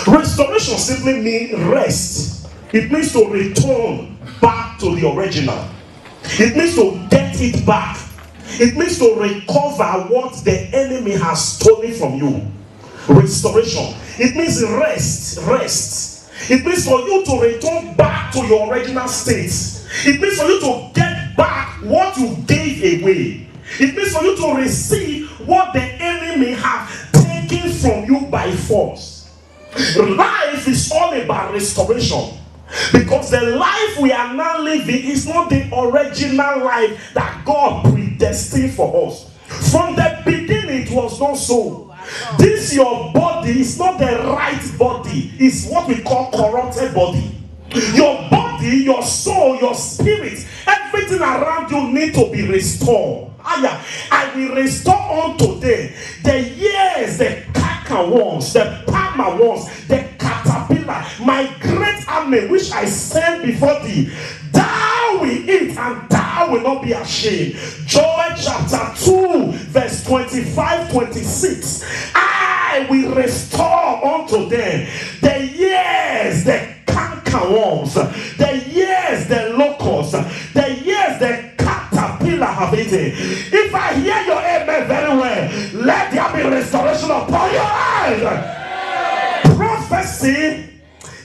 Restoration simply means rest. It means to return back to the original. It means to get it back. It means to recover what the enemy has stolen from you. Restoration. It means rest. It means for you to return back to your original state. It means for you to get back what you gave away. It means for you to receive what the enemy have taken from you by force. Life is all about restoration. Because the life we are now living is not the original life that God predestined for us. From the beginning it was not so. This your body is not the right body. It's what we call corrupted body. Your body, your soul, your spirit, everything around you need to be restored. I will restore unto them the years, the cankerworms, the palmer worms, the caterpillar, my great army which I send before thee. Thou will eat and thou will not be ashamed. Joel chapter 2 verse 25-26. I will restore unto them the years, the cankerworms, the years, the locusts, the years, the caterpillar have eaten. If I hear your amen very well, let there be restoration upon your life. Prophecy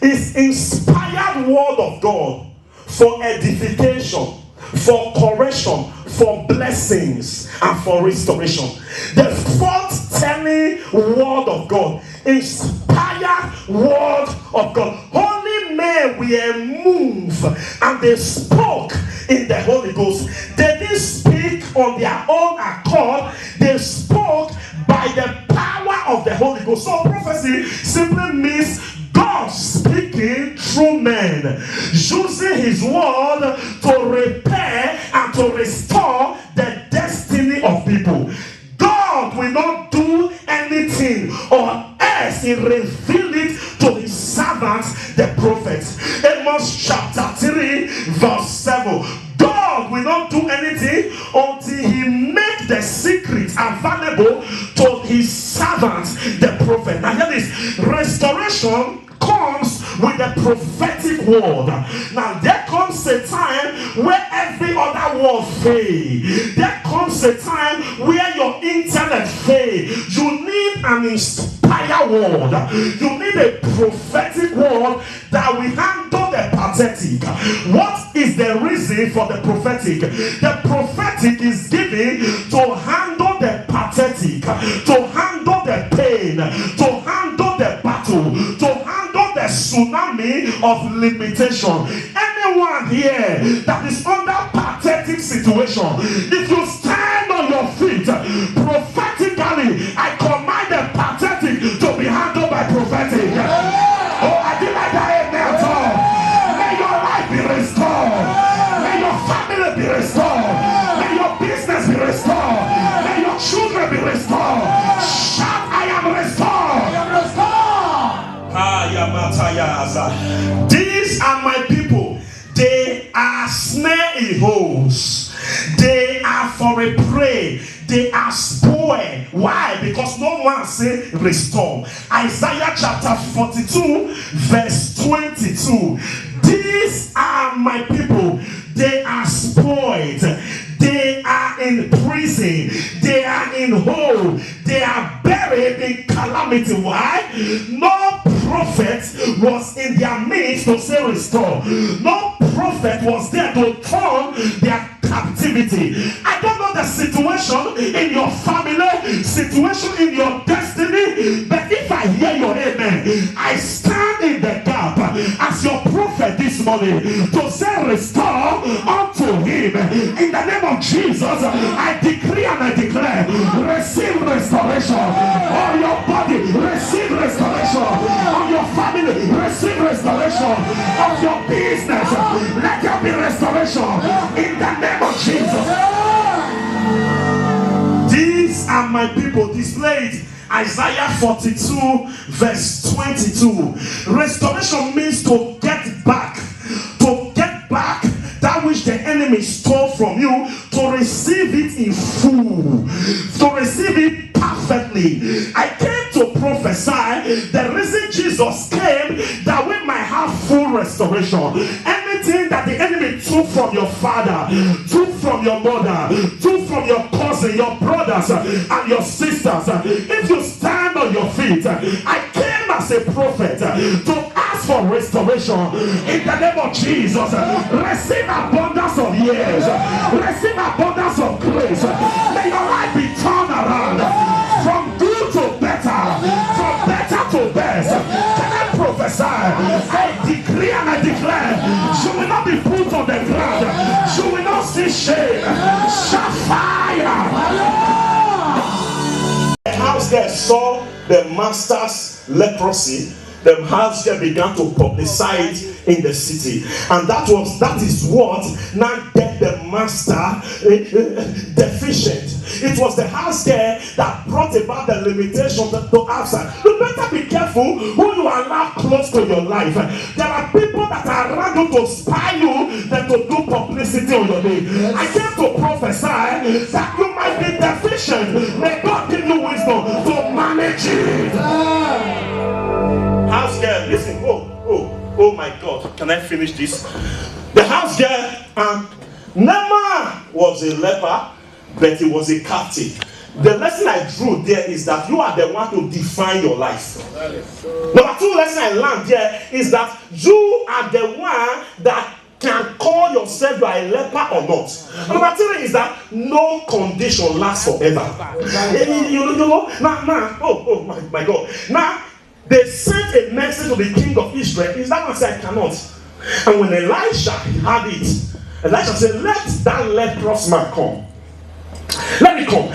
is inspired word of God for edification, for correction, for blessings, and for restoration. The foretelling word of God, inspired word of God. Holy men were moved and they spoke in the Holy Ghost. They didn't speak on their own accord. They spoke by the power of the Holy Ghost. So prophecy simply means God speaking through men, using his word to repair and to restore the destiny of people. God will not do anything on earth. He revealed it to his servants, the prophets. Amos chapter 3 verse 7. God will not do anything until he make the secrets available to his servants, the prophet. Now hear this. Restoration comes with the prophetic word. Now there comes a time where every other word fails. There comes a time where your intellect fails. You need an inspired word. You need a prophetic word that will handle the pathetic. What is the reason for the prophetic? The prophetic is given to handle the pathetic, to handle the pain, to handle the battle, to handle the tsunami of limitation. Anyone here that is under pathetic situation, if you stand on your feet prophetically, I command the pathetic to be handled by prophetic. Oh, I did like that amen at all. May your life be restored. May your family be restored. May your business be restored. May your children be restored. Shout, I am restored. I am restored. These are my people. They are snare in holes. They are for a prey. They are spoiled. Why? Because no one say restore. Isaiah chapter 42 verse 22. These are my people. They are spoiled. They are in prison. They are in hole. They are buried in calamity. Why? No prophet was in their midst to say restore. No prophet was there to turn their captivity. I don't know the situation in your family, situation in your destiny, but if I hear your amen, I stand in the gap as your prophet this morning to say restore unto him. In the name of Jesus, I decree and I declare, receive restoration on your body, receive restoration on your family, receive restoration of your business. Let there be restoration in the name of Jesus. These are my people, displayed Isaiah 42 verse 22. Restoration means to get back that which the enemy stole from you, to receive it in full, to receive it perfectly. I came to prophesy prophesy the reason Jesus came, that we might have full restoration. Anything that the enemy took from your father, took from your mother, took from your cousin, your brothers, and your sisters, if you stand on your feet, I came as a prophet to ask for restoration in the name of Jesus. Receive abundance of years, receive abundance of grace. May your life be turned around from good to better, from better to best. Can I prophesy? I decree and I declare, you will not be put on the ground, you will not see shame. Shall fire. The house there saw the master's leprosy. The house there began to publicize in the city, and that is what now get the master deficient. It was the house there that brought about the limitation to outside. You better be careful who you allow close to your life. There are people that are around you to spy you than to do publicity on your name. I came to prophesy that you might be deficient. May God give you wisdom to manage it. House girl, listen. Oh my God. Can I finish this? The house girl, Naaman was a leper, but he was a captive. The lesson I drew there is that you are the one to define your life. Number two lesson I learned there is that you are the one that can call yourself you are a leper or not. Number three is that no condition lasts forever. You know, now, my God. Now, they sent a message to the king of Israel. Is that one said, I cannot. And when Elisha had it, Elisha said, let that leprous man come. Let me come.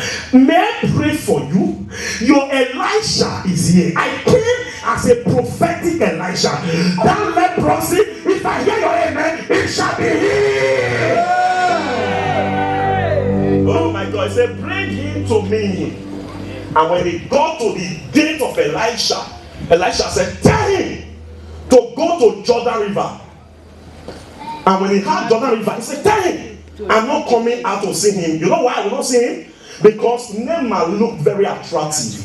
May I pray for you? Your Elisha is here. I came as a prophetic Elisha. That leprosy, if I hear your amen, it shall be healed. Oh my God. He said, bring him to me. And when he got to the gate of Elisha, Elisha said, tell him to go to Jordan River. And when he had Jordan River, he said, tell him, I'm not coming out to see him. You know why I will not see him? Because Naaman looked very attractive.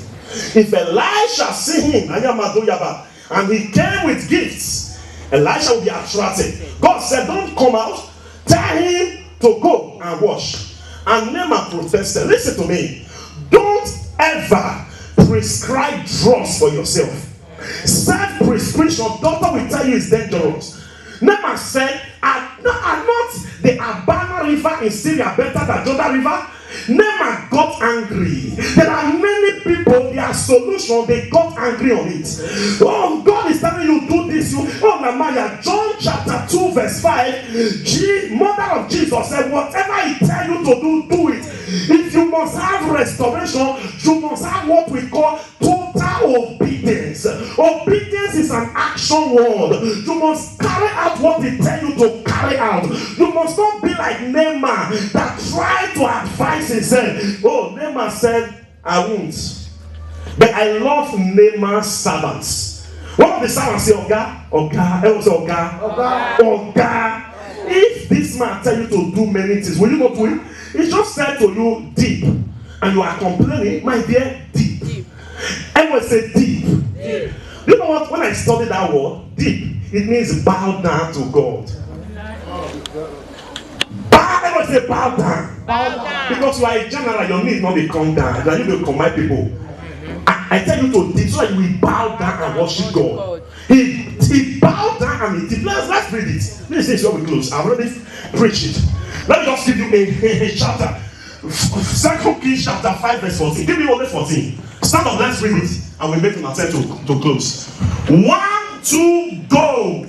If Elisha see him, and he came with gifts, Elisha will be attracted. God said, don't come out. Tell him to go and wash. And Naaman protested. Listen to me. Don't ever prescribe drugs for yourself. Self-prescription, doctor will tell you it's dangerous. Naaman said, are not the Abana River in Syria better than Jordan River? Naaman got angry. There are many people, their solution, they got angry on it. Oh, God is telling you do this. Nehemiah, John chapter 2 verse 5, mother of Jesus said, whatever he tell you to do, do it. If you must have restoration, you must have what we call total obedience. Obedience is an action word. You must carry out what they tell you to carry out. You must not be like Naaman that tried to advise himself. Oh, Naaman said, I won't. But I love Naaman's servants. One of the servants said, Oga. If this man tell you to do many things, will you not do it? He just said to you, deep. And you are complaining, my dear, deep. Everyone say deep. You know what? When I studied that word, deep, it means bow down to God. Everyone say bow down. Because you are a general, your need not be come down. You need to command people. I tell you to deep so that you will bow down and worship God. He bowed down and he deep. Let's read it. This is where we close. I've already preached it. Let me just give you a chapter. 2 Kings chapter 5 verse 14. Give me only 14. Stand up, let's read it. And we make an attempt to close. 1, 2, go.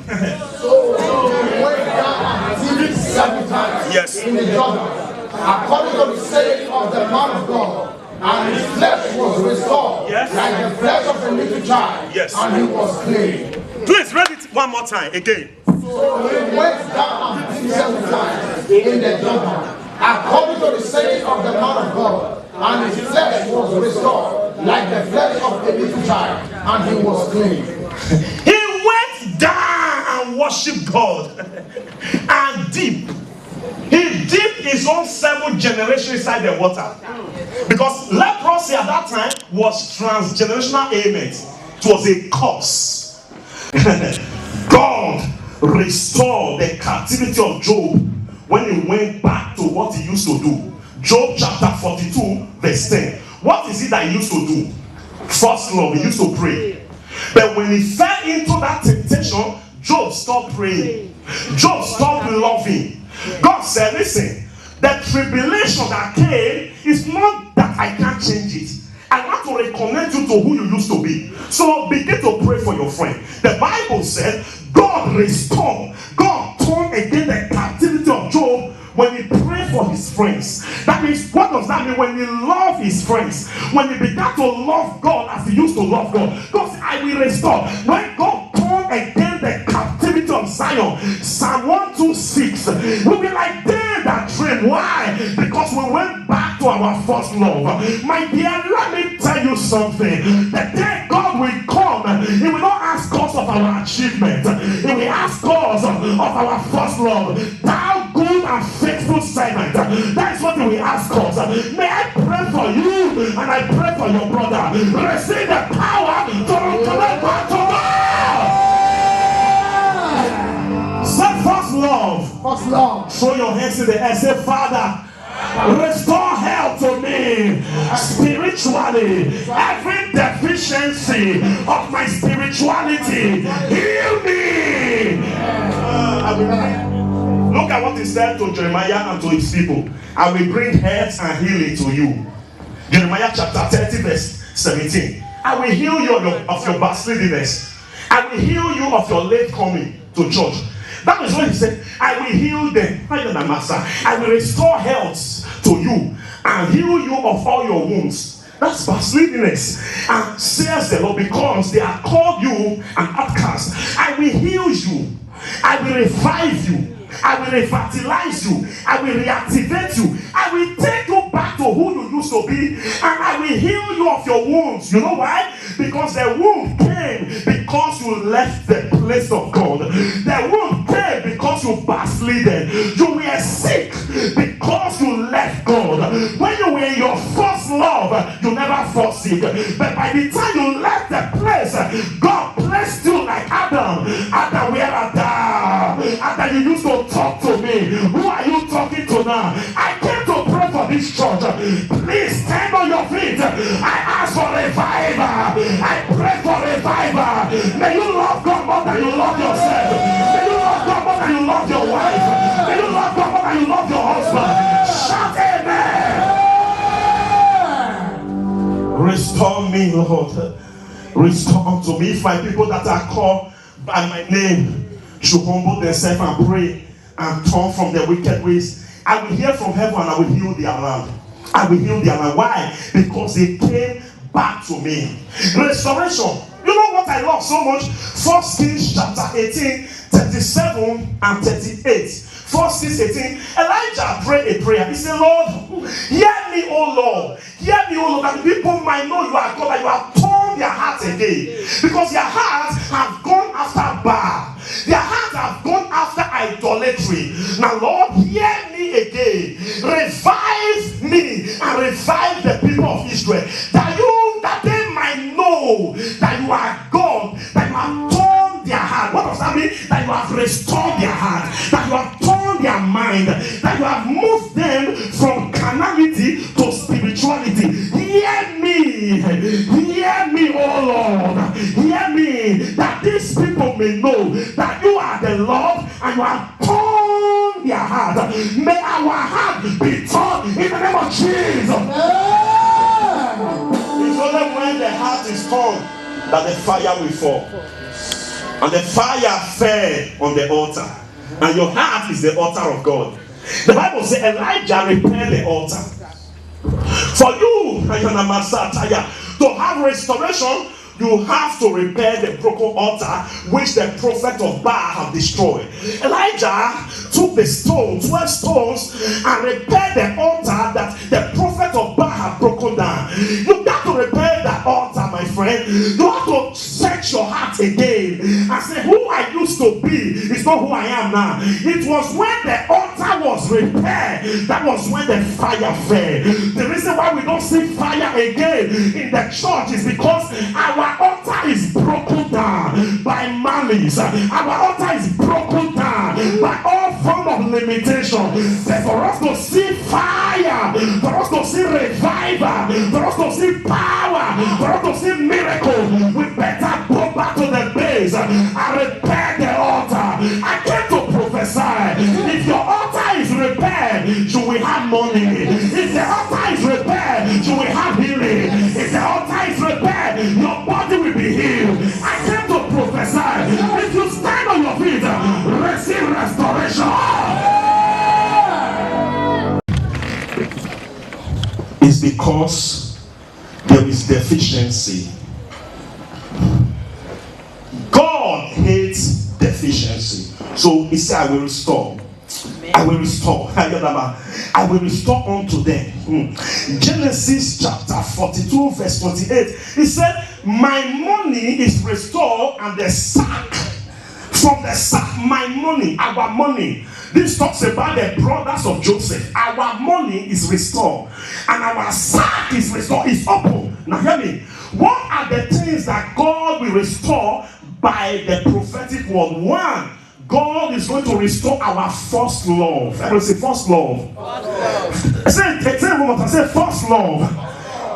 So he went down and did it 7 times in the Jordan, according to the saying of the man of God. And his flesh was restored like the flesh of a little child. And he was clean. Please read it one more time again. So he went down and did it 7 times in the Jordan, according to the saying of the man of God. And his flesh was restored like the flesh of a little child, and he was clean. He went down and worshiped God and deep. He dipped his own 7 generations inside the water. Because leprosy at that time was transgenerational ailment. was a curse. God restored the captivity of Job when he went back to what he used to do. Job chapter 42 verse 10. What is it that he used to do? First love, he used to pray. But when he fell into that temptation, Job stopped praying. Job stopped loving. God said, listen, the tribulation that came is not that I can't change it. I want to reconnect you to who you used to be. So begin to pray for your friend. The Bible said God restored, God turned again the captivity of Job when he prayed for his friends. That means, what does that mean? When he loved his friends, when he began to love God as he used to love God, God said, I will restore. When God turned again the captivity of Zion, Psalm 126, we'll be like them that dream. Why? Because we went back to our first love. My dear, let me tell you something. The day God will come, he will not ask us of our achievement. He will ask us of our first love. Thou good and faithful servant. That is what he will ask us. May I pray for you and I pray for your brother. Receive the power to connect back to God. Say first love. First love. Throw your hands in the air. Say, Father, restore health to me spiritually. Every deficiency of my spirituality, heal me. Look at what he said to Jeremiah and to his people. I will bring health and healing to you. Jeremiah chapter 30 verse 17. I will heal you of your backslidiness. I will heal you of your late coming to church. That is what he said. I will heal them. I will restore health to you and heal you of all your wounds. That's backslidiness. And says the Lord, because they are called you an outcast. I will heal you. I will revive you. I will revitalize you. I will reactivate you. I will take you back to who you used to be. And I will heal you of your wounds. You know why? Because the wound came because you left the place of God. The wound came because you backslided. You were sick because you left God. When you were in your first love, you never fought sick. But by the time you left the place, God blessed you like Adam. Adam, where are thou? Adam, you used to talk to me. Who are you talking to now? I came to pray for this church. Please stand on your feet. I ask for revival. I pray for revival. May you love God more than you love yourself. May you love God more than you love your wife. May you love God more than you love your husband. Shout amen. Restore me, Lord. Restore unto me. If my people that are called by my name should humble themselves and pray and turn from their wicked ways, I will hear from heaven and I will heal their land. I will heal their land. Why? Because they came back to me. Restoration. You know what I love so much? 1 Kings chapter 18, 37 and 38. 1 Kings 18. Elijah prayed a prayer. He said, Lord, hear me, O Lord. Hear me, O Lord, that the people might know you are God, that you have torn their hearts again. Because their hearts have gone after Baal. Their hearts have gone after idolatry. Now, Lord, hear me again. Revive me and revive the people of Israel. That they might know that you are God, that you have torn their heart. What does that mean? That you have restored their heart, that you have torn their mind, that you have moved them from carnality to spirituality. Hear me, oh Lord. Hear me, that these people may know that you are the Lord and you have torn their heart. May our heart be torn in the name of Jesus. It's only when the heart is torn that the fire will fall. And the fire fell on the altar. And your heart is the altar of God. The Bible says Elijah repaired the altar. For you, to have restoration, you have to repair the broken altar which the prophet of Baal have destroyed. Elijah took the stone, 12 stones, and repaired the altar that the prophet of Baal had broken down. You got to repair that altar, my friend. You have to search your heart again and I said, who I used to be is not who I am now. It was when the altar was repaired, that was when the fire fell. The reason why we don't see fire again in the church is because our altar is broken down by malice. Our altar is broken down by all form of limitation. But for us to see fire, for us to see revival, for us to see power, for us to see miracle, we better go back to the base and repair the altar. I came to prophesy. If your altar is repaired, you will have money. If the altar is repaired, you will have healing. If the altar is repaired, your body will be healed. I came to prophesy. If you stand on your feet, receive restoration. It's because there is deficiency. God hates deficiency. So he said, I will restore. I will restore. I will restore unto them. Genesis chapter 42 verse 28. He said, my money is restored, and the sack, from the sack, my money, our money. This talks about the brothers of Joseph. Our money is restored, and our sack is restored. It's open. Now hear me. What are the things that God will restore by the prophetic word? One, God is going to restore our first love. I will say first love. Say first love.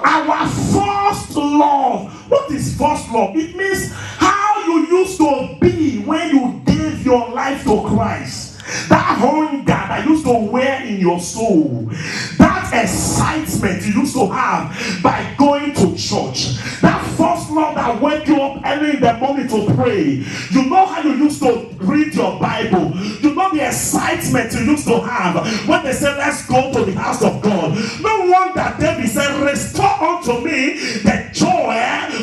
Our first love. What is first love? It means how you used to be when you gave your life to Christ. That hunger that used to wear in your soul, that excitement you used to have by going to church, that first love that wake you up early in the morning to pray. You know how you used to read your Bible. You know the excitement you used to have when they said, let's go to the house of God. No wonder David said, restore unto me the joy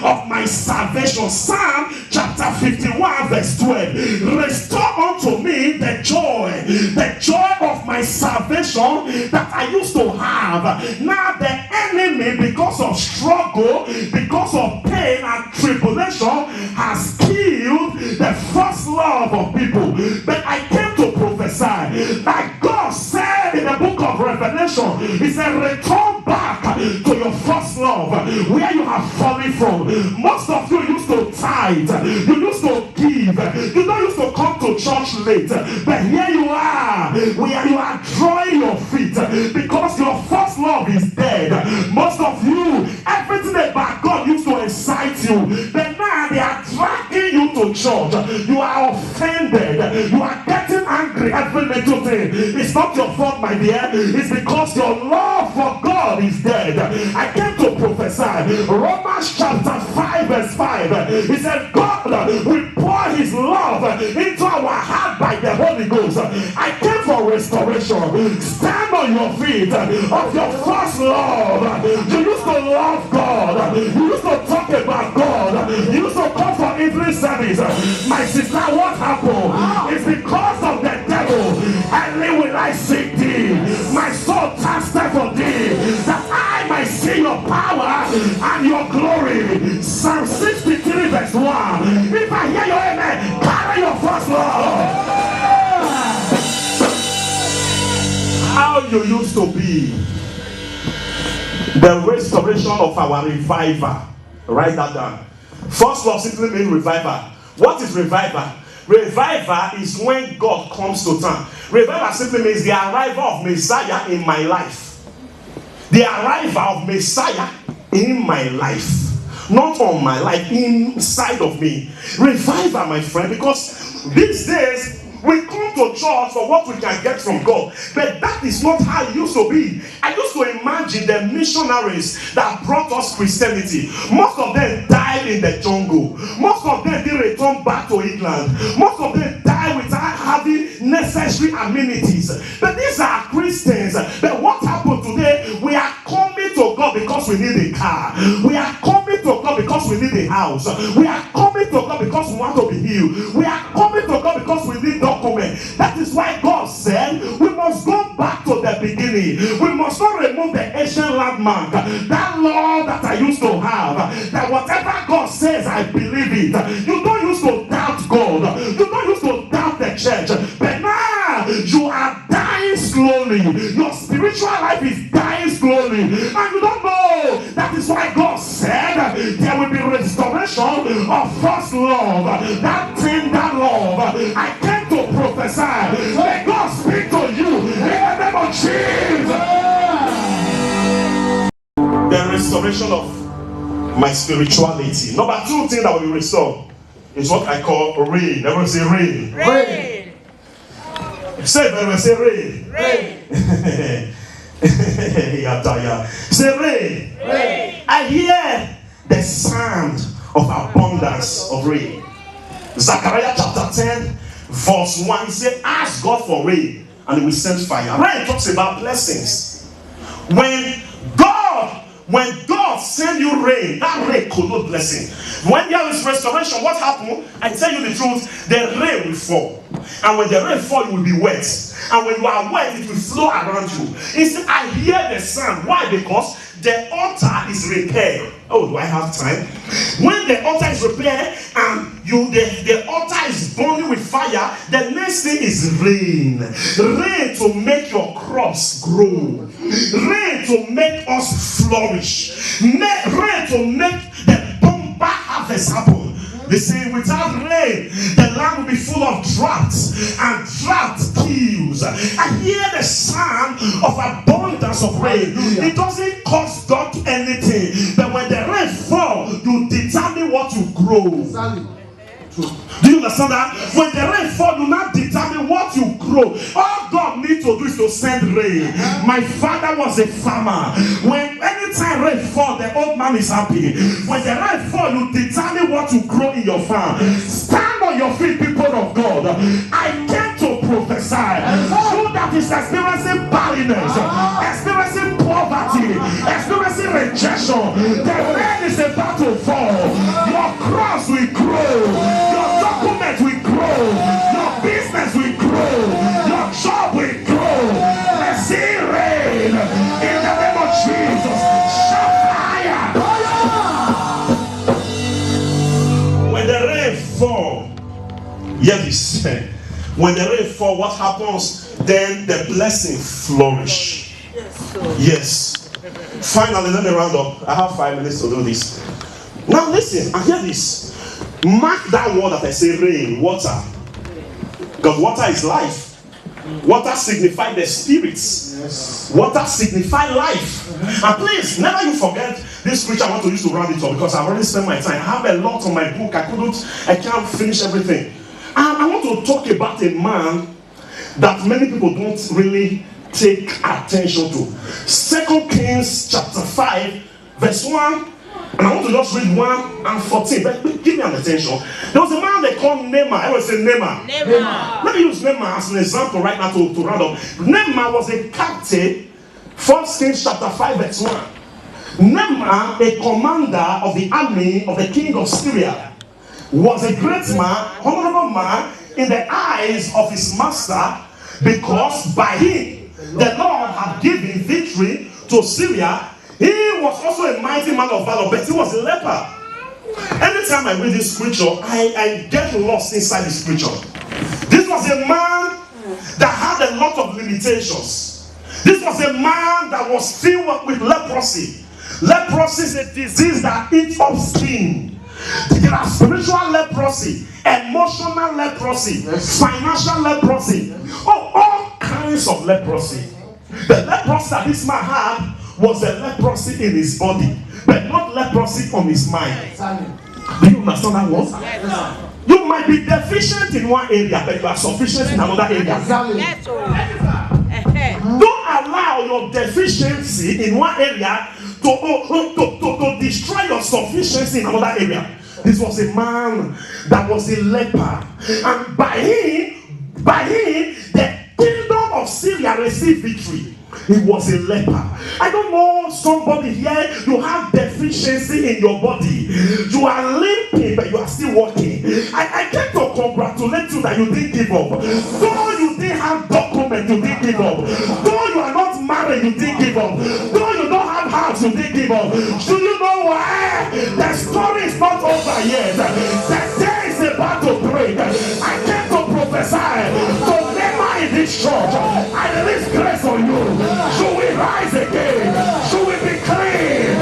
of my salvation. Psalm chapter 51 verse 12. Restore unto me the joy of my salvation that I used to have. Now the enemy, because of struggle, because of pain and tribulation, has killed the first love of people. But I came to prophesy that God said in the book of Revelation, he said, return back to your first love, where you have fallen from. Most of you used to tithe, you used to give, you don't used to come to church late, but here you are, where you are drawing your feet because your first love is dead. Most of you, everything about God used to excite you, but now they are dragging you to church. You are offended, you are getting angry every little thing. It's not your fault, my dear. It's because your love for God is dead. I came to prophesy. Romans chapter 5 verse 5. He said, God will pour his love into our heart by the Holy Ghost. I came for restoration. Stand on your feet of your first love. You used to love God. You used to talk about God. You used to come for evening service. My sister, what happened? It's because of the devil. Early will I seek thee. My soul thirsted for thee, that I might see your power and your glory. Psalm 63 verse 1. If I hear your amen, carry your first love. How you used to be. The restoration of our revival. Write that down. First love simply means revival. What is revival? Revival is when God comes to town. Revival simply means the arrival of Messiah in my life. The arrival of Messiah in my life. Not on my life, inside of me. Revival, my friend, because these days we come to church for what we can get from God, but that is not how it used to be. I used to imagine the missionaries that brought us Christianity. Most of them died in the jungle. Most of them didn't return back to England. Most of them died without having necessary amenities. But these are Christians. But what happened today? We are coming to God because we need a car. We are coming to God because we need a house. We are coming to God because we want to be healed. We are coming to God because we need document. That is why God said we must go back to the beginning. We must not remove the ancient landmark. That law that I used to have, that whatever God says, I believe it. You don't used to doubt God. Your spiritual life is dying slowly, and you don't know. That is why God said there will be restoration of first love. That tender love. I came to prophesy. May God speak to you in the name of Jesus. The restoration of my spirituality. Number 2 thing that will be restored is what I call rain. Everyone say rain. Rain. Say everyone say rain. Rain. Say rain. Rain. I hear the sound of abundance of rain. Zechariah chapter 10 verse 1, he said, ask God for rain and he will send fire. Rain talks about blessings. When God send you rain, that rain could not blessing. When there is restoration, what happened? I tell you the truth, the rain will fall. And when the rain fall, you will be wet. And when you are wet, it will flow around you. Instead, I hear the sound. Why? Because the altar is repaired. Oh, do I have time? When the altar is repaired and the altar is burning with fire, the next thing is rain. Rain to make your crops grow. Rain to make us flourish. Rain to make the bumper harvest happen. They say without rain, the land will be full of droughts, and drought kills. I hear the sound of abundance of rain. It doesn't cost God anything, but when the rain falls, you determine what you grow. Do you understand that? When the rain falls, you not determine what you grow. All God needs to do is to send rain. My father was a farmer. When anytime rain falls, the old man is happy. When the rain falls, you determine what you grow in your farm. Stand on your feet, people of God. I came to prophesy. You that is experiencing barrenness, experiencing poverty, experiencing rejection, the rain is about to fall. Your crops will grow. Your document will grow. Your business will grow. Your job will grow. Let's see rain in the name of Jesus. Shout fire. When the rain fall, yes, when the rain fall, what happens? Then the blessing flourish. Yes. Finally, let me round up. I have 5 minutes to do this. Now listen, and hear this. Mark that word that I say rain, water. Because water is life. Water signifies the spirits. Yes. Water signifies life. And please, never you forget this scripture I want to use to round it up, because I've already spent my time. I have a lot on my book. I can't finish everything. And I want to talk about a man that many people don't really take attention to. 2 Kings chapter 5 verse 1. And I want to just read 1 and 14. But give me an attention. There was a man they called Naaman. I will say Naaman. Let me use Naaman as an example right now to round up. Naaman was a captain. 1 Kings chapter 5 verse 1. Naaman, a commander of the army of the king of Syria, was a great man, honorable man in the eyes of his master, because by him the Lord had given victory to Syria. He was also a mighty man of valor, but he was a leper. Anytime I read this scripture, I get lost inside the scripture. This was a man that had a lot of limitations. This was a man that was filled with leprosy. Leprosy is a disease that eats up skin. There are spiritual leprosy, emotional leprosy, financial leprosy, all kinds of leprosy. The leprosy that this man had was a leprosy in his body, but not leprosy on his mind. Do you understand that word? Yes. You might be deficient in one area, but you are sufficient in another area. Don't allow your deficiency in one area to destroy your sufficiency in another area. This was a man that was a leper, and by him, the kingdom of Syria received victory. He was a leper. I don't know, somebody here, you have deficiency in your body. You are limping, but you are still walking. I came to congratulate you that you didn't give up. Though you didn't have document, you didn't give up. Though you are not married, you didn't give up. Though you don't have house, you didn't give up. Do you know why? The story is not over yet. The day is about to break. I came to prophesy to Naaman in this this church. I release grace on you. Should we rise again? Should we be clean?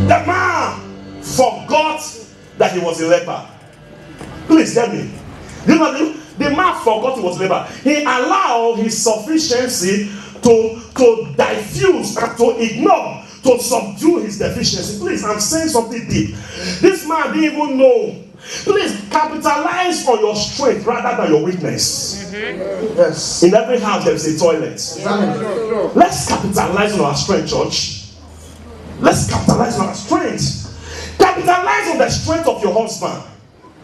The man forgot that he was a leper. Please tell me. You know, the man forgot he was a leper. He allowed his sufficiency to diffuse and to ignore, to subdue his deficiency. Please, I'm saying something deep. This man didn't even know. Please, capitalize on your strength rather than your weakness. Yes. In every house there is a toilet. Let's capitalize on our strength, church. Let's capitalize on our strength. Capitalize on the strength of your husband.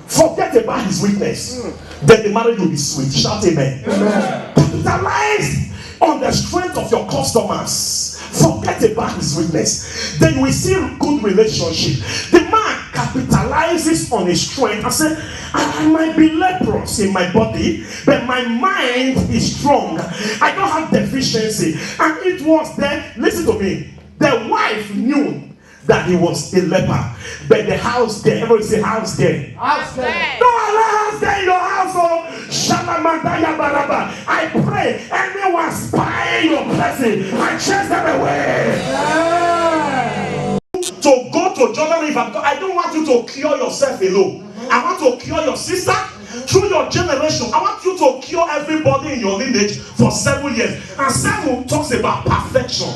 Forget about his weakness. Then the marriage will be sweet. Shout amen. Capitalize on the strength of your customers. Forget about his weakness. Then we see good relationship. The man capitalizes on his strength and says, I might be leprous in my body, but my mind is strong. I don't have deficiency. And it was there. Listen to me. The wife knew that he was a leper, but the house there, everybody say house there. House there. No house there in your household. I pray anyone spying your blessing, I chase them away. Yeah. To go to Jordan River, I don't want you to cure yourself alone. I want to cure your sister through your generation. I want you to cure everybody in your lineage for 7 years. And 7 talks about perfection.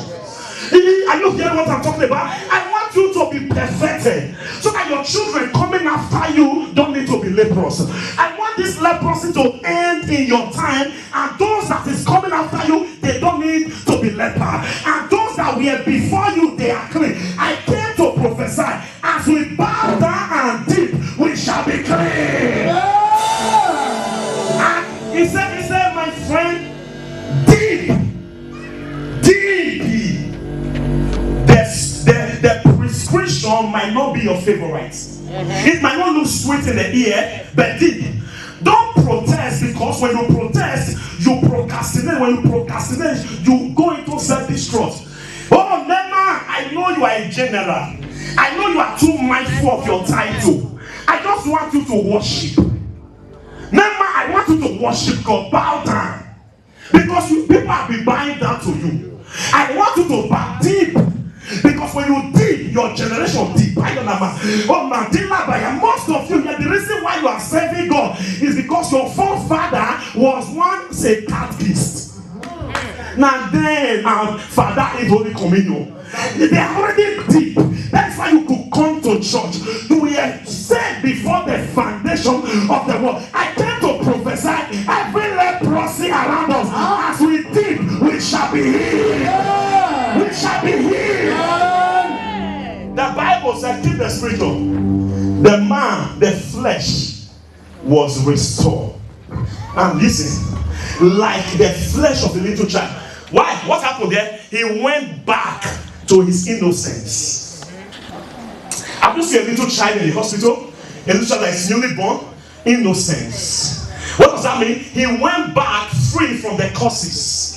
Are you hearing what I'm talking about? I want you to be perfected so that your children coming after you don't need to be leprous. I want this leprosy to end in your time, and those that is coming after you, they don't need to be leper. And those that were before you, they are clean. I came to prophesy, as we bow down and deep, we shall be clean. And he said, my friend, deep. The prescription might not be your favorite. It might not look sweet in the ear, but deep. Don't protest, because when you protest, you procrastinate. When you procrastinate, you go into self-destruct. Oh, Nema, I know you are a general. I know you are too mindful of your title. I just want you to worship. Nema, I want you to worship God. Bow down. Because people have been bowing down to you. I want you to bow deep. Because when you deep, your generation deep. I don't know. Oh, most of you, the reason why you are serving God is because your forefather was once a catechist. Now then, Father is Holy Communion. They are already deep. That's why you could come to church. You were set before the foundation of the world. I came to prophesy every leprosy around us. As we deep, we shall be healed. We shall be healed. The Bible says, keep the spiritual. The man, the flesh was restored. And listen, like the flesh of the little child. Why? What happened there? He went back to his innocence. Have you seen a little child in the hospital? A little child that is newly born? Innocence. What does that mean? He went back free from the curses.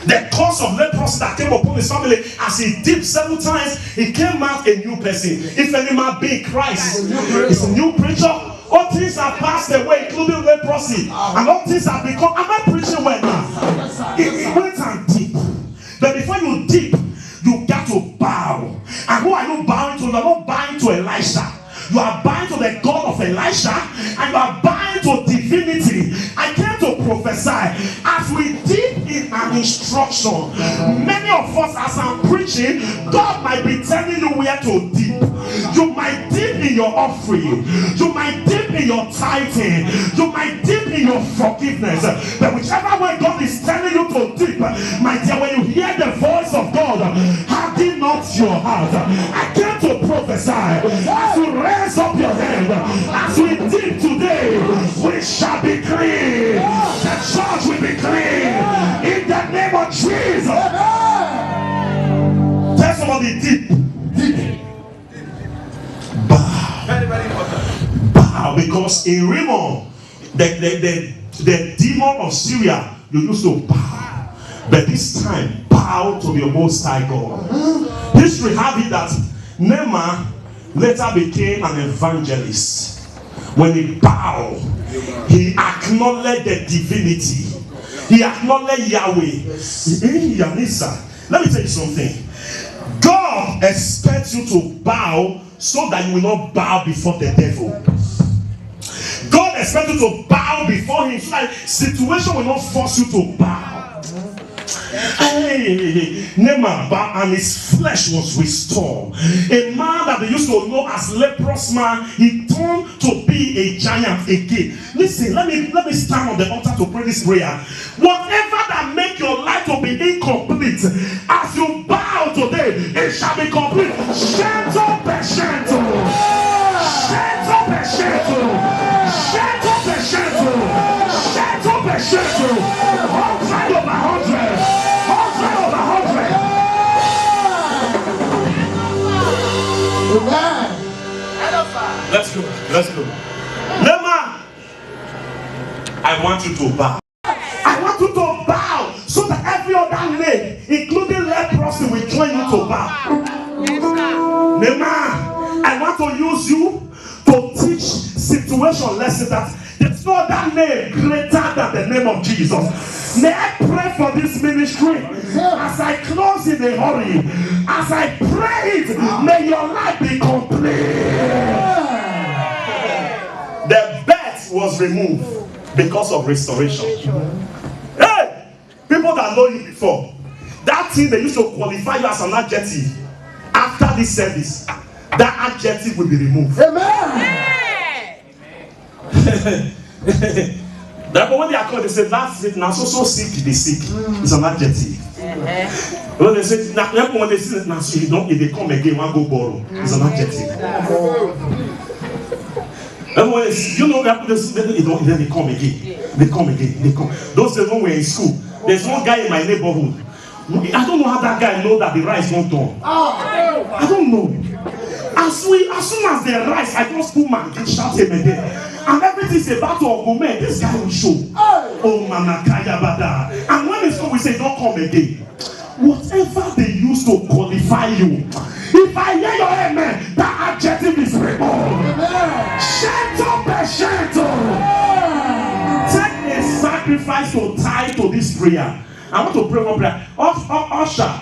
The curse of leprosy that came upon his family, as he dipped 7 times, he came out a new person. If any man be in Christ, is a new preacher. All things have passed away, including leprosy, and all things have become. Am I preaching well now? It went and deep. But before you deep, you got to bow. And who are you bowing to? You are not bowing to Elisha. You are bowing to the God of Elisha, and you are bowing to divinity. I came to prophesy as we dip in an instruction. Many of us, as I'm preaching, God might be telling you where to dip. You might dip in your offering. You might dip in your tithing. You might dip in your forgiveness. But whichever way God is telling you to dip, my dear, when you hear the voice of God, harden not your heart. I came to prophesy as you raise up your hand, as we dip today, we shall be clean. The church will be clean in the name of Jesus. Tell somebody deep. Bow. Very, very important. Bow, because in Rimmon, the demon of Syria, you used to bow. But this time, bow to the Most High God. History have it that Naaman later became an evangelist. When he bowed, He acknowledged the divinity. He acknowledged Yahweh. Let me tell you something. God expects you to bow so that you will not bow before the devil. God expects you to bow before him so that situation will not force you to bow. Naaman bowed and his flesh was restored. A man that they used to know as leprous man, he turned to be a giant again. Listen, let me stand on the altar to pray this prayer. Whatever that make your life to be incomplete, as you bow today, it shall be complete. Shanto peshanto, shanto peshanto, shanto peshanto, shanto peshanto. 100 over 100. Let's go. Naaman, I want you to bow. I want you to bow so that every other name, including leprosy, will join you to bow. Naaman, I want to use you to teach situation lessons that there's no other name greater than the name of Jesus. May I pray for this ministry as I close in a hurry. As I pray it, may your life be complete. The bet was removed because of restoration. Hey, people that know you before, that thing they used to qualify you as an adjective. After this service, that adjective will be removed. Amen. Therefore, when they are called, they say, that's it. Now, so sick, they sick. It's an adjective. When they say, when they say, now, so you don't, if they come again, one go borrow. It's an adjective. Everyone is, you know, then they come again. They come. Those days when we were in school, there's one guy in my neighborhood. I don't know how that guy knows that the rice won't turn. I don't know. As soon as the rice, I just put my shout him again. And everything's about to go, man, this guy will show. Oh, Manakaya Bada. And when it's come, we say, don't come again. Whatever they use to qualify you, if I hear your amen, that adjective is removed. Shanto peshanto. Take a sacrifice to tie to this prayer. I want to pray one prayer. Usher,